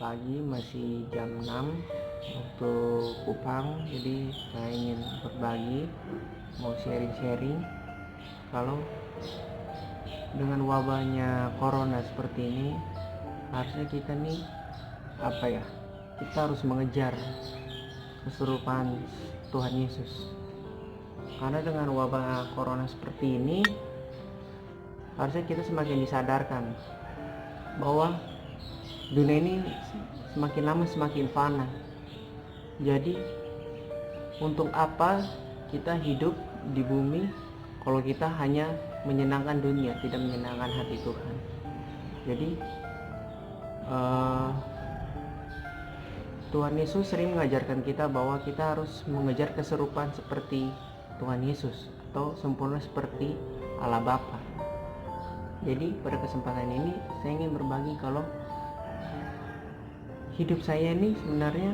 pagi, masih jam 6 waktu Kupang. Jadi saya ingin berbagi, mau sharing-sharing kalau dengan wabahnya corona seperti ini, harusnya kita nih kita harus mengejar keserupaan Tuhan Yesus. Karena dengan wabah corona seperti ini, harusnya kita semakin disadarkan bahwa dunia ini semakin lama semakin fana. Jadi untuk apa kita hidup di bumi kalau kita hanya menyenangkan dunia, tidak menyenangkan hati Tuhan? Jadi Tuhan Yesus sering mengajarkan kita bahwa kita harus mengejar keserupaan seperti Tuhan Yesus atau sempurna seperti Allah Bapa. Jadi pada kesempatan ini saya ingin berbagi kalau hidup saya ini sebenarnya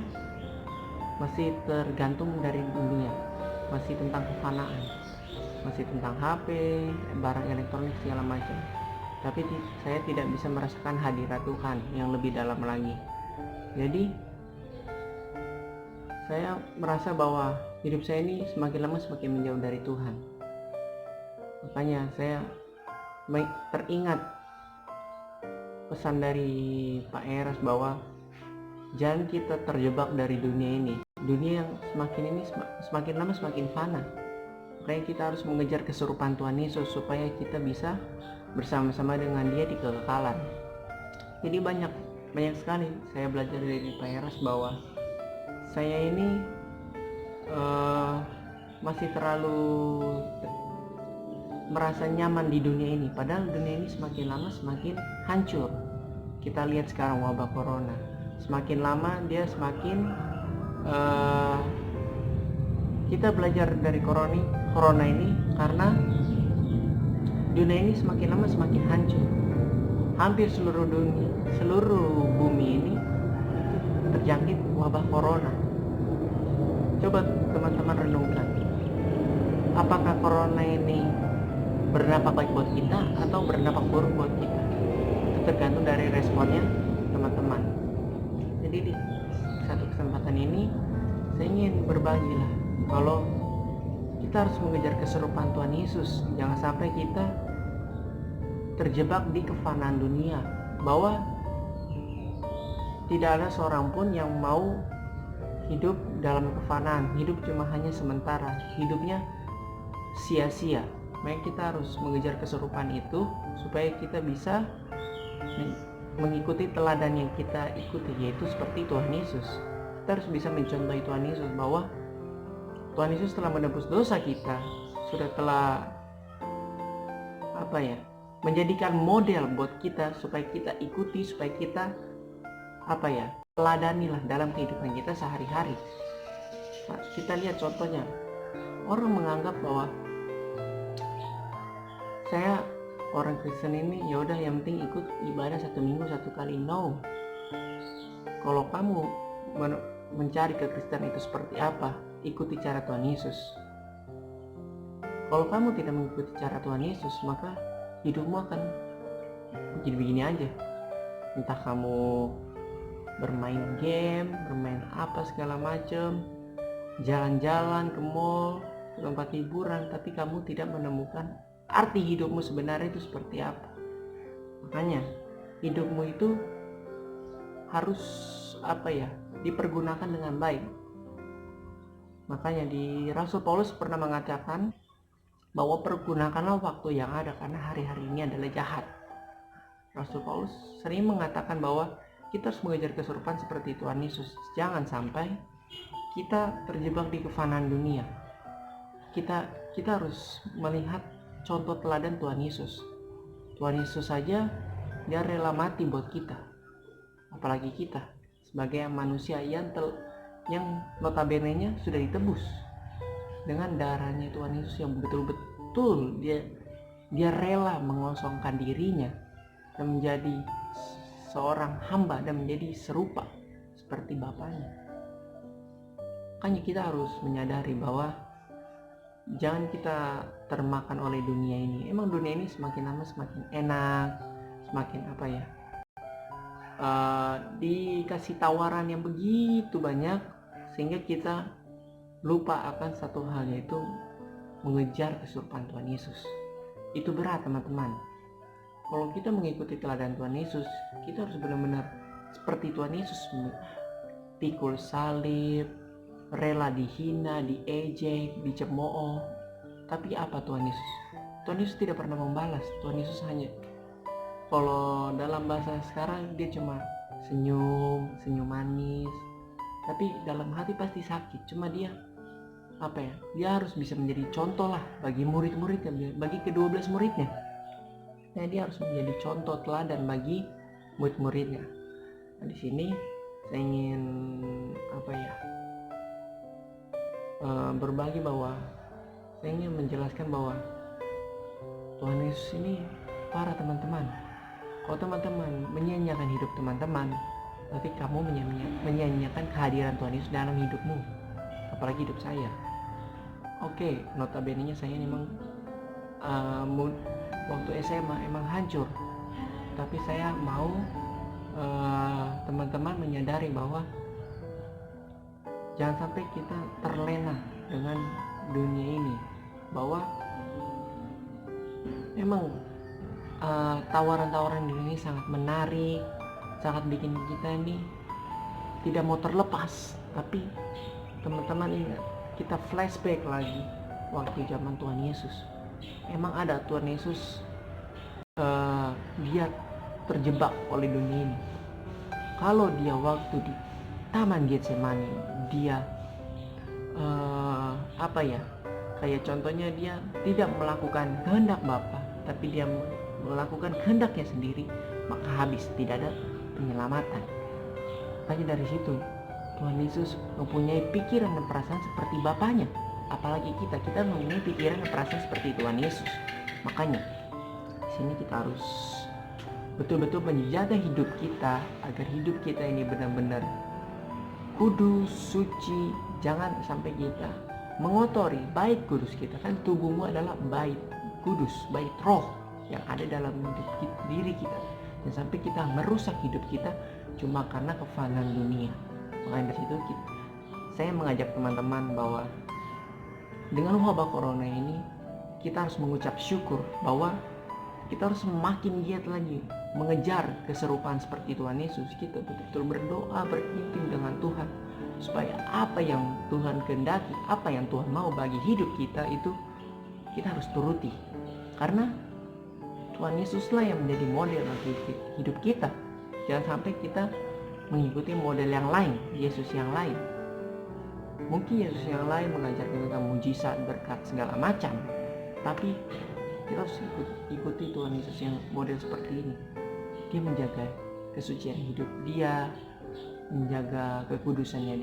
masih tergantung dari dunia, masih tentang kefanaan, masih tentang HP, barang elektronik segala macam. Tapi saya tidak bisa merasakan hadirat Tuhan yang lebih dalam lagi. Jadi saya merasa bahwa hidup saya ini semakin lama semakin menjauh dari Tuhan. Makanya saya teringat pesan dari Pak Eras bahwa jangan kita terjebak dari dunia ini. Dunia yang semakin lama semakin fana. Makanya kita harus mengejar keserupaan Tuhan Yesus supaya kita bisa bersama-sama dengan Dia di kekekalan. Jadi banyak sekali saya belajar dari Pak Eras bahwa saya ini masih terlalu merasa nyaman di dunia ini, padahal dunia ini semakin lama semakin hancur. Kita lihat sekarang wabah corona, semakin lama dia semakin kita belajar dari corona ini karena dunia ini semakin lama semakin hancur. Hampir seluruh bumi ini terjangkit wabah corona. Coba teman-teman renungkan, apakah corona ini berdampak baik buat kita atau berdampak buruk buat kita? Itu tergantung dari responnya teman-teman. Jadi di satu kesempatan ini saya ingin berbagi lah kalau kita harus mengejar keserupaan Tuhan Yesus. Jangan sampai kita terjebak di kefanaan dunia, bahwa tidak ada seorang pun yang mau hidup dalam kefanaan. Hidup cuma hanya sementara, hidupnya sia-sia. Makanya kita harus mengejar keserupaan itu supaya kita bisa mengikuti teladan yang kita ikuti, yaitu seperti Tuhan Yesus. Kita harus bisa mencontohi Tuhan Yesus bahwa Tuhan Yesus telah menebus dosa kita, telah menjadikan model buat kita supaya kita ikuti, supaya kita teladanilah dalam kehidupan kita sehari-hari. Nah, kita lihat contohnya, orang menganggap bahwa saya orang Kristen ini yaudah yang penting ikut ibadah 1 minggu 1 kali. No, kalau kamu mencari kekristenan itu seperti apa, ikuti cara Tuhan Yesus. Kalau kamu tidak mengikuti cara Tuhan Yesus, maka hidupmu akan begini-begini aja. Entah kamu bermain game, bermain apa segala macam, jalan-jalan ke mall, ke tempat hiburan, tapi kamu tidak menemukan arti hidupmu sebenarnya itu seperti apa. Makanya hidupmu itu harus dipergunakan dengan baik. Makanya di Rasul Paulus pernah mengatakan bahwa pergunakanlah waktu yang ada karena hari-hari ini adalah jahat. Rasul Paulus sering mengatakan bahwa kita harus mengejar keserupaan seperti Tuhan Yesus. Jangan sampai kita terjebak di kefanaan dunia. Kita harus melihat contoh teladan Tuhan Yesus. Tuhan Yesus saja dia rela mati buat kita. Apalagi kita sebagai manusia yang notabene-nya sudah ditebus dengan darahnya Tuhan Yesus yang betul-betul dia rela mengosongkan dirinya dan menjadi seorang hamba dan menjadi serupa seperti Bapaknya. Makanya kita harus menyadari bahwa jangan kita termakan oleh dunia ini. Emang dunia ini semakin lama semakin enak, semakin dikasih tawaran yang begitu banyak sehingga kita lupa akan satu hal, yaitu mengejar kesurupan Tuhan Yesus. Itu berat teman-teman. Kalau kita mengikuti teladan Tuhan Yesus, kita harus benar-benar seperti Tuhan Yesus, pikul salib, rela dihina, diejek, dicemooh. Tapi apa Tuhan Yesus? Tuhan Yesus tidak pernah membalas. Tuhan Yesus hanya, kalau dalam bahasa sekarang, dia cuma senyum manis, tapi dalam hati pasti sakit. Cuma dia dia harus bisa menjadi contoh lah bagi murid-muridnya, bagi ke-12 muridnya. Nah, dia harus menjadi contoh teladan bagi murid-muridnya. Nah, di sini saya ingin berbagi bahwa saya ingin menjelaskan bahwa Tuhan Yesus ini para teman-teman. Kalau teman-teman menyanyiakan hidup teman-teman, berarti kamu menyanyiakan kehadiran Tuhan Yesus dalam hidupmu, apalagi hidup saya. Oke, notabene-nya saya memang waktu SMA emang hancur, tapi saya mau teman-teman menyadari bahwa jangan sampai kita terlena dengan dunia ini, bahwa memang tawaran-tawaran di dunia ini sangat menarik, sangat bikin kita ini tidak mau terlepas. Tapi teman-teman ingat, kita flashback lagi waktu zaman Tuhan Yesus. Emang ada Tuhan Yesus, dia terjebak oleh dunia ini. Kalau dia waktu di Taman Getsemani, dia kayak contohnya dia tidak melakukan kehendak Bapa, tapi dia melakukan kehendaknya sendiri, maka habis, tidak ada penyelamatan. Makanya dari situ Tuhan Yesus mempunyai pikiran dan perasaan seperti Bapanya. Apalagi kita mempunyai pikiran dan perasaan seperti Tuhan Yesus. Makanya di sini kita harus betul-betul menjaga hidup kita agar hidup kita ini benar-benar kudus, suci. Jangan sampai kita mengotori bait kudus kita. Kan tubuhmu adalah bait kudus, bait roh yang ada dalam diri kita. Dan sampai kita merusak hidup kita cuma karena kefanaan dunia. Makanya dari situ saya mengajak teman-teman bahwa dengan wabah corona ini kita harus mengucap syukur bahwa kita harus semakin giat lagi mengejar keserupaan seperti Tuhan Yesus. Kita betul-betul berdoa, berintim dengan Tuhan supaya apa yang Tuhan kehendaki, apa yang Tuhan mau bagi hidup kita itu kita harus turuti. Karena Tuhan Yesuslah yang menjadi model bagi hidup kita. Jangan sampai kita mengikuti model yang lain, Yesus yang lain. Mungkin Yesus yang lain mengajarkan tentang mujizat, berkat, segala macam, tapi kita harus ikuti Tuhan Yesus yang model seperti ini. Dia menjaga kesucian hidup dia, menjaga kekudusannya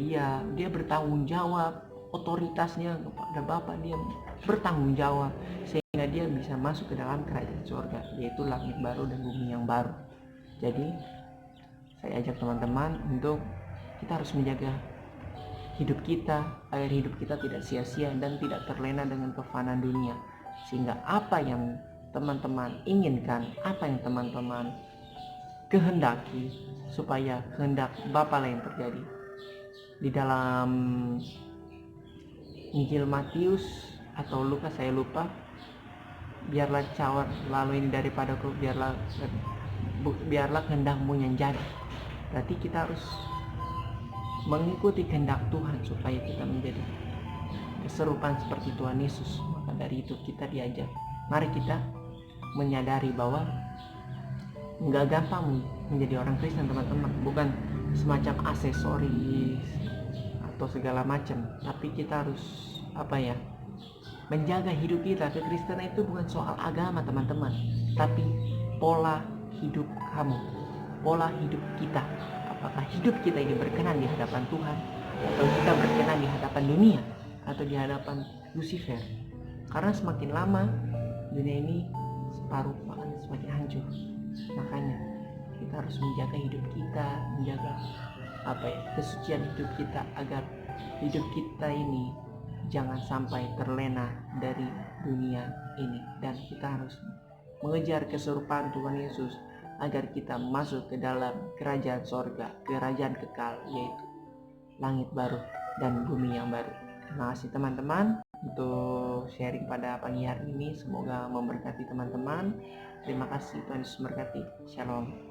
dia bertanggung jawab, otoritasnya kepada Bapa dia bertanggung jawab, sehingga dia bisa masuk ke dalam kerajaan surga, yaitu langit baru dan bumi yang baru. Jadi saya ajak teman-teman untuk kita harus menjaga hidup kita agar hidup kita tidak sia-sia dan tidak terlena dengan kefanaan dunia, sehingga apa yang teman-teman inginkan, apa yang teman-teman kehendaki, supaya kehendak Bapa lah yang terjadi. Di dalam Injil Matius atau Lukas saya lupa, biarlah cawar lalu ini daripadaku, biarlah kehendakmu yang jadi. Berarti kita harus mengikuti kehendak Tuhan supaya kita menjadi keserupaan seperti Tuhan Yesus. Maka dari itu kita diajak, mari kita menyadari bahwa nggak gampang menjadi orang Kristen teman-teman, bukan semacam aksesoris atau segala macam, tapi kita harus menjaga hidup kita. Kekristenan itu bukan soal agama teman-teman, tapi pola hidup kamu, pola hidup kita. Apakah hidup kita ini berkenan di hadapan Tuhan, atau kita berkenan di hadapan dunia, atau di hadapan Lucifer? Karena semakin lama dunia ini separuh bahkan semakin hancur. Makanya kita harus menjaga hidup kita, menjaga kesucian hidup kita, agar hidup kita ini jangan sampai terlena dari dunia ini. Dan kita harus mengejar keserupaan Tuhan Yesus agar kita masuk ke dalam kerajaan sorga, kerajaan kekal, yaitu langit baru dan bumi yang baru. Terima kasih teman-teman untuk sharing pada pagi hari ini. Semoga memberkati teman-teman. Terima kasih, Tuhan Yesus memberkati. Shalom.